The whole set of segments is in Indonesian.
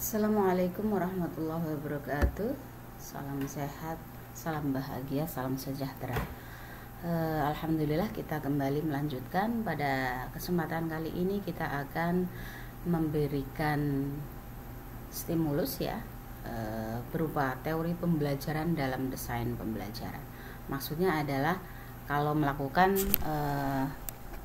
Assalamualaikum warahmatullahi wabarakatuh. Salam sehat, salam bahagia, salam sejahtera. Alhamdulillah kita kembali melanjutkan. Pada kesempatan kali ini kita akan memberikan stimulus ya, berupa teori pembelajaran dalam desain pembelajaran. Maksudnya adalah kalau melakukan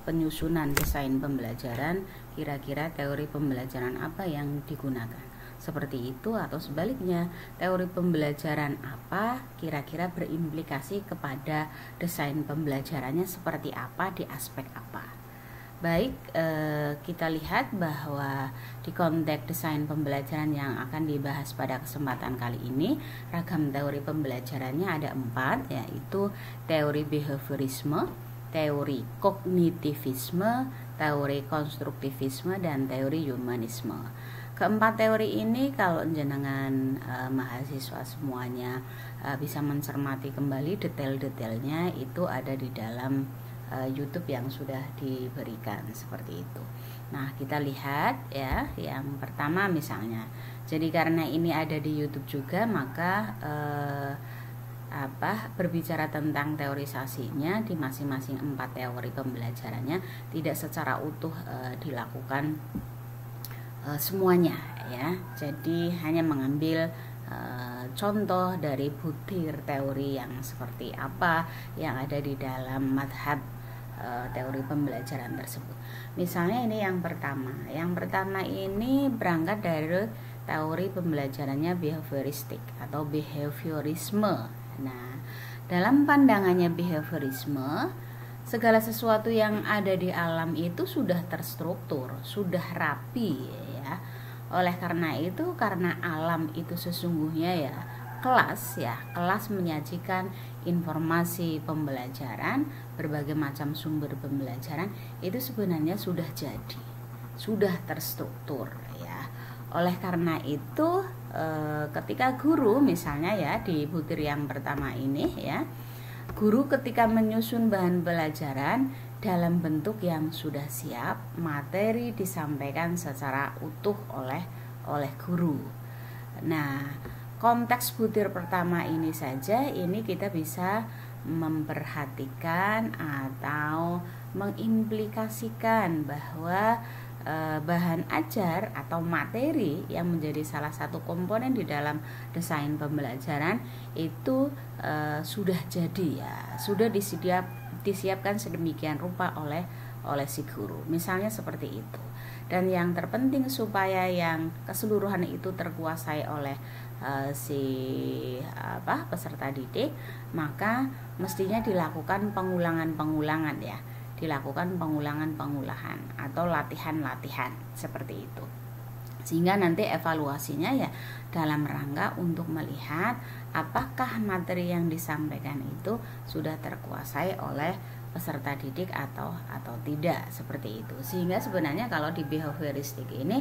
penyusunan desain pembelajaran, kira-kira teori pembelajaran apa yang digunakan. Seperti itu, atau sebaliknya, teori pembelajaran apa kira-kira berimplikasi kepada desain pembelajarannya seperti apa, di aspek apa. Baik, kita lihat bahwa di konteks desain pembelajaran yang akan dibahas pada kesempatan kali ini, ragam teori pembelajarannya ada 4, yaitu teori behaviorisme, teori kognitivisme, teori konstruktivisme, dan teori humanisme. Keempat teori ini kalau jenengan mahasiswa semuanya bisa mencermati kembali detail-detailnya, itu ada di dalam YouTube yang sudah diberikan seperti itu. Nah, kita lihat ya, yang pertama misalnya. Jadi karena ini ada di YouTube juga, maka berbicara tentang teorisasinya di masing-masing 4 teori pembelajarannya tidak secara utuh dilakukan semuanya ya. Jadi hanya mengambil contoh dari butir teori yang seperti apa yang ada di dalam madhab teori pembelajaran tersebut. Misalnya ini yang pertama. Yang pertama ini berangkat dari teori pembelajarannya behavioristik atau behaviorisme. Nah, dalam pandangannya behaviorisme, segala sesuatu yang ada di alam itu sudah terstruktur, sudah rapi ya. Oleh karena itu, karena alam itu sesungguhnya ya kelas menyajikan informasi pembelajaran, berbagai macam sumber pembelajaran itu sebenarnya sudah jadi, sudah terstruktur ya. Oleh karena itu, ketika guru misalnya ya di butir yang pertama ini ya, guru ketika menyusun bahan pelajaran dalam bentuk yang sudah siap, materi disampaikan secara utuh oleh guru. Nah, konteks butir pertama ini saja, ini kita bisa memperhatikan atau mengimplikasikan bahwa bahan ajar atau materi yang menjadi salah satu komponen di dalam desain pembelajaran itu sudah jadi ya, sudah disiapkan sedemikian rupa oleh si guru. Misalnya seperti itu. Dan yang terpenting supaya yang keseluruhan itu terkuasai oleh peserta didik, maka mestinya dilakukan pengulangan ya. Dilakukan pengulangan atau latihan seperti itu, sehingga nanti evaluasinya ya dalam rangka untuk melihat apakah materi yang disampaikan itu sudah terkuasai oleh peserta didik atau tidak, seperti itu. Sehingga sebenarnya kalau di behavioristik ini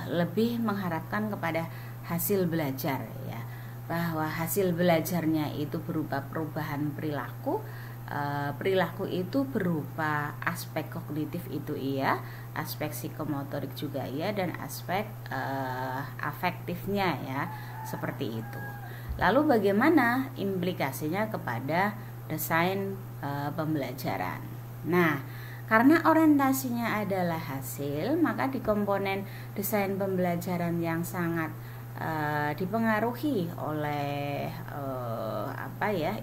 lebih mengharapkan kepada hasil belajar ya, bahwa hasil belajarnya itu berupa perubahan perilaku. Perilaku itu berupa aspek kognitif itu iya, aspek psikomotorik juga iya, dan aspek afektifnya ya, seperti itu. Lalu bagaimana implikasinya kepada desain pembelajaran? Nah, karena orientasinya adalah hasil, maka di komponen desain pembelajaran yang sangat dipengaruhi oleh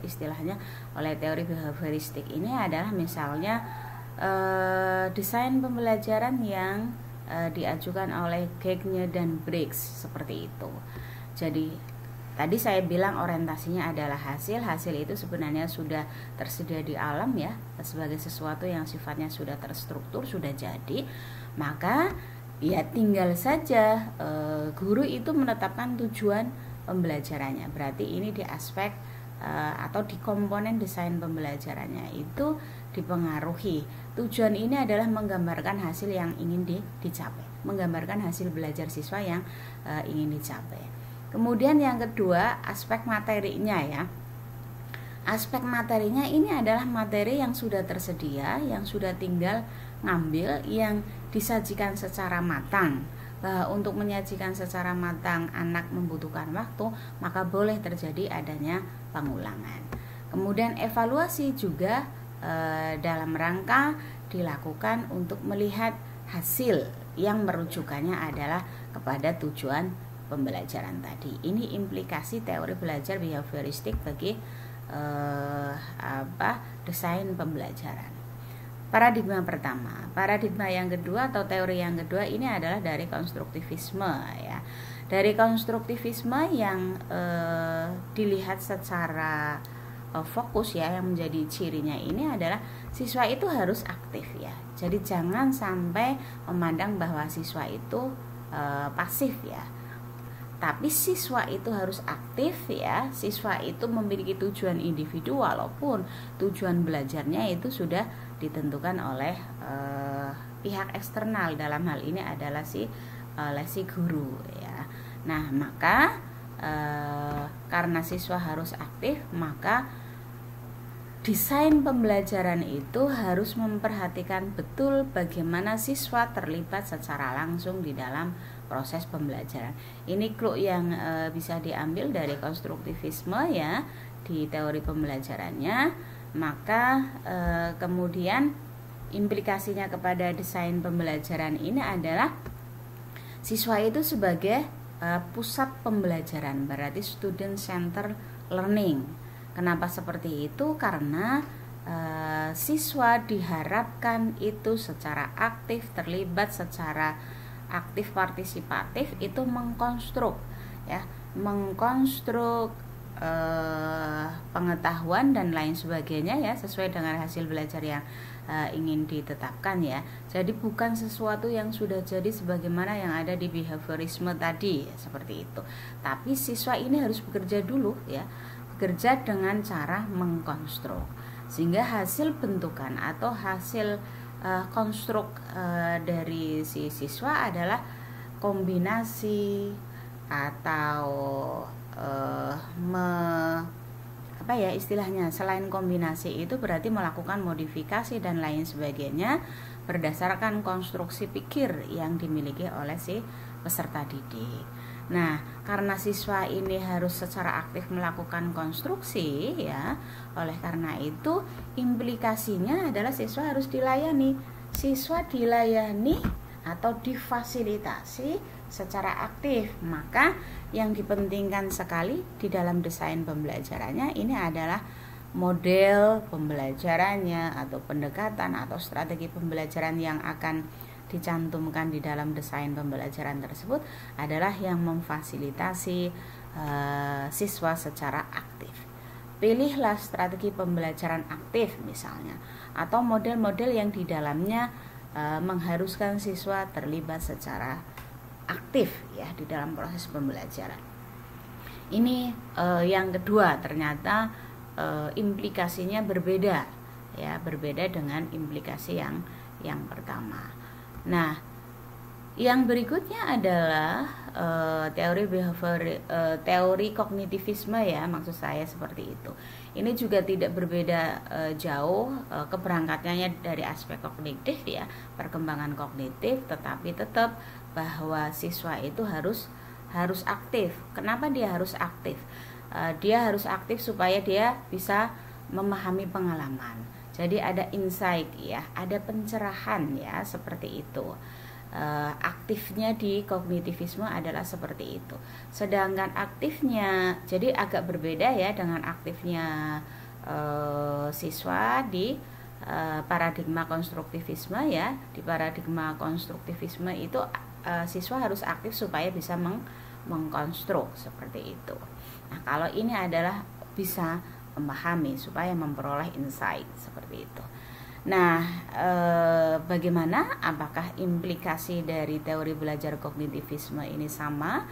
istilahnya oleh teori behavioristik ini adalah misalnya desain pembelajaran yang diajukan oleh Gagne dan Briggs, seperti itu. Jadi tadi saya bilang orientasinya adalah hasil itu sebenarnya sudah tersedia di alam ya, sebagai sesuatu yang sifatnya sudah terstruktur, sudah jadi. Maka ya tinggal saja guru itu menetapkan tujuan pembelajarannya. Berarti ini di aspek atau di komponen desain pembelajarannya itu dipengaruhi. Tujuan ini adalah menggambarkan hasil yang ingin dicapai, menggambarkan hasil belajar siswa yang ingin dicapai. Kemudian yang kedua, aspek materinya ya. Aspek materinya ini adalah materi yang sudah tersedia, yang sudah tinggal ngambil, yang disajikan secara matang. bahwa untuk menyajikan secara matang anak membutuhkan waktu, maka boleh terjadi adanya pengulangan. Kemudian evaluasi juga dalam rangka dilakukan untuk melihat hasil yang merujukannya adalah kepada tujuan pembelajaran tadi. Ini implikasi teori belajar behavioristik bagi desain pembelajaran. Paradigma pertama, paradigma yang kedua atau teori yang kedua ini adalah dari konstruktivisme ya. Dari konstruktivisme yang dilihat secara fokus ya, yang menjadi cirinya ini adalah siswa itu harus aktif ya. Jadi jangan sampai memandang bahwa siswa itu pasif ya. Tapi siswa itu harus aktif ya. Siswa itu memiliki tujuan individu walaupun tujuan belajarnya itu sudah ditentukan oleh pihak eksternal, dalam hal ini adalah si guru ya. Nah, maka karena siswa harus aktif, maka desain pembelajaran itu harus memperhatikan betul bagaimana siswa terlibat secara langsung di dalam proses pembelajaran. Ini clue yang bisa diambil dari konstruktivisme ya di teori pembelajarannya. Maka kemudian implikasinya kepada desain pembelajaran ini adalah siswa itu sebagai pusat pembelajaran, berarti student center learning. Kenapa seperti itu? Karena siswa diharapkan itu secara aktif, terlibat secara aktif partisipatif, itu mengkonstruk ya, mengkonstruk pengetahuan dan lain sebagainya ya, sesuai dengan hasil belajar yang ingin ditetapkan ya. Jadi bukan sesuatu yang sudah jadi sebagaimana yang ada di behaviorisme tadi ya, seperti itu. Tapi siswa ini harus bekerja dulu ya, bekerja dengan cara mengkonstruk, sehingga hasil bentukan atau hasil konstruk dari si siswa adalah kombinasi atau istilahnya selain kombinasi itu berarti melakukan modifikasi dan lain sebagainya berdasarkan konstruksi pikir yang dimiliki oleh si peserta didik. Nah, karena siswa ini harus secara aktif melakukan konstruksi ya, oleh karena itu implikasinya adalah siswa harus dilayani. Siswa dilayani atau difasilitasi secara aktif. Maka yang dipentingkan sekali di dalam desain pembelajarannya ini adalah model pembelajarannya atau pendekatan atau strategi pembelajaran yang akan dicantumkan di dalam desain pembelajaran tersebut adalah yang memfasilitasi siswa secara aktif. Pilihlah strategi pembelajaran aktif misalnya, atau model-model yang di dalamnya mengharuskan siswa terlibat secara aktif ya di dalam proses pembelajaran. Ini yang kedua, ternyata implikasinya berbeda ya, berbeda dengan implikasi yang pertama. Nah, yang berikutnya adalah teori kognitivisme ya, maksud saya seperti itu. Ini juga tidak berbeda jauh keberangkatannya dari aspek kognitif ya, perkembangan kognitif, tetapi tetap bahwa siswa itu harus aktif. Kenapa dia harus aktif? Dia harus aktif supaya dia bisa memahami pengalaman. Jadi ada insight ya, ada pencerahan ya, seperti itu. Aktifnya di kognitivisme adalah seperti itu. Sedangkan aktifnya, jadi agak berbeda ya dengan aktifnya siswa di paradigma konstruktivisme ya. Di paradigma konstruktivisme itu siswa harus aktif supaya bisa mengkonstruk seperti itu. Nah, kalau ini adalah bisa memahami supaya memperoleh insight seperti itu. Nah, bagaimana? Apakah implikasi dari teori belajar kognitivisme ini sama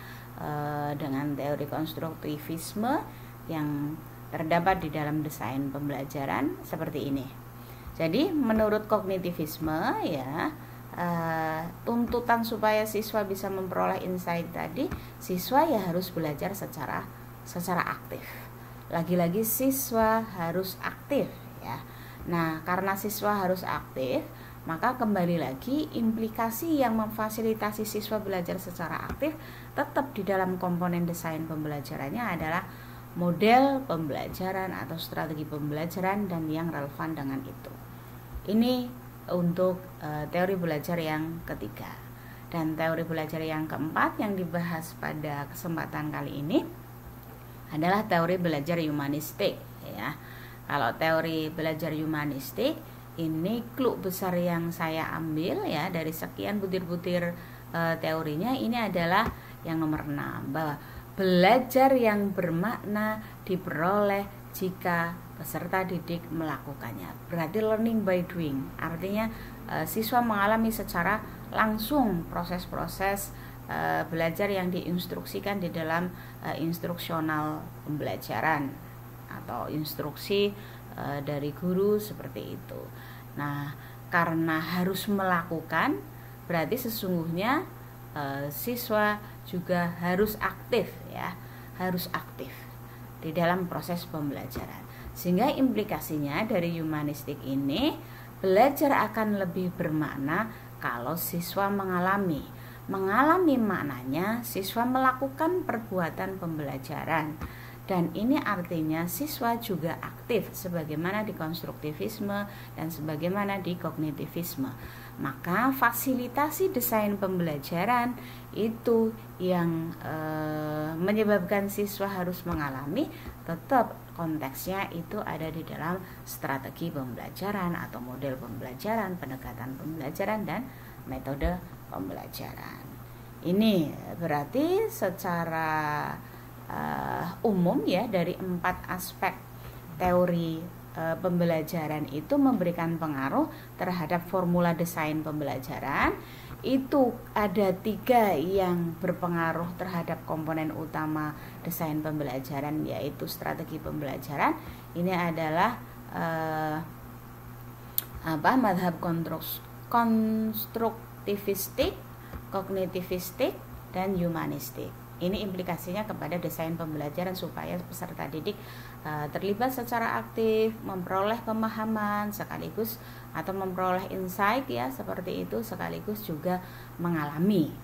dengan teori konstruktivisme yang terdapat di dalam desain pembelajaran seperti ini? Jadi, menurut kognitivisme ya, tuntutan supaya siswa bisa memperoleh insight tadi, siswa ya harus belajar secara aktif. Lagi-lagi siswa harus aktif ya. Nah, karena siswa harus aktif, Maka kembali lagi, implikasi yang memfasilitasi siswa belajar secara aktif tetap di dalam komponen desain pembelajarannya adalah model pembelajaran atau strategi pembelajaran dan yang relevan dengan itu. Ini untuk teori belajar yang ketiga. Dan teori belajar yang keempat yang dibahas pada kesempatan kali ini adalah teori belajar humanistik, ya. Kalau teori belajar humanistik ini clue besar yang saya ambil, ya, dari sekian butir-butir teorinya, ini adalah yang nomor 6, bahwa belajar yang bermakna diperoleh jika peserta didik melakukannya. Berarti learning by doing, artinya siswa mengalami secara langsung proses-proses belajar yang diinstruksikan di dalam instruksional pembelajaran atau instruksi dari guru seperti itu. Nah, karena harus melakukan, berarti sesungguhnya siswa juga harus aktif, ya, harus aktif di dalam proses pembelajaran. Sehingga implikasinya dari humanistik ini, belajar akan lebih bermakna kalau siswa mengalami maknanya siswa melakukan perbuatan pembelajaran. Dan ini artinya siswa juga aktif sebagaimana di konstruktivisme dan sebagaimana di kognitivisme. Maka fasilitasi desain pembelajaran itu yang menyebabkan siswa harus mengalami, tetap konteksnya itu ada di dalam strategi pembelajaran atau model pembelajaran, pendekatan pembelajaran, dan metode pembelajaran. Ini berarti secara umum, ya, dari 4 aspek teori pembelajaran itu memberikan pengaruh terhadap formula desain pembelajaran. Itu ada 3 yang berpengaruh terhadap komponen utama desain pembelajaran, yaitu strategi pembelajaran. Ini adalah madhab konstruktivistik, kognitivistik, dan humanistik. Ini implikasinya kepada desain pembelajaran supaya peserta didik terlibat secara aktif, memperoleh pemahaman sekaligus atau memperoleh insight, ya, seperti itu, sekaligus juga mengalami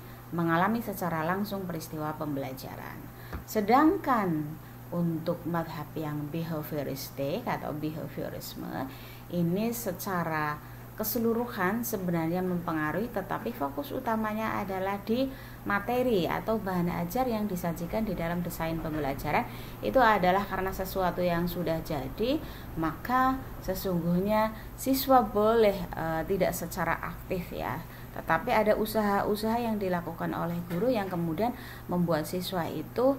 secara langsung peristiwa pembelajaran. Sedangkan untuk madhab yang behavioristik atau behaviorisme ini secara keseluruhan sebenarnya mempengaruhi, tetapi fokus utamanya adalah di materi atau bahan ajar yang disajikan di dalam desain pembelajaran. Itu adalah karena sesuatu yang sudah jadi, maka sesungguhnya siswa boleh tidak secara aktif, ya, tetapi ada usaha-usaha yang dilakukan oleh guru yang kemudian membuat siswa itu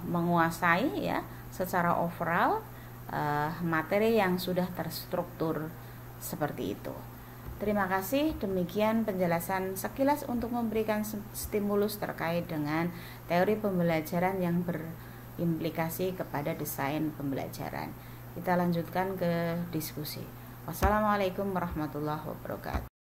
menguasai, ya, secara overall materi yang sudah terstruktur seperti itu. Terima kasih. Demikian penjelasan sekilas untuk memberikan stimulus terkait dengan teori pembelajaran yang berimplikasi kepada desain pembelajaran. Kita lanjutkan ke diskusi. Wassalamualaikum warahmatullahi wabarakatuh.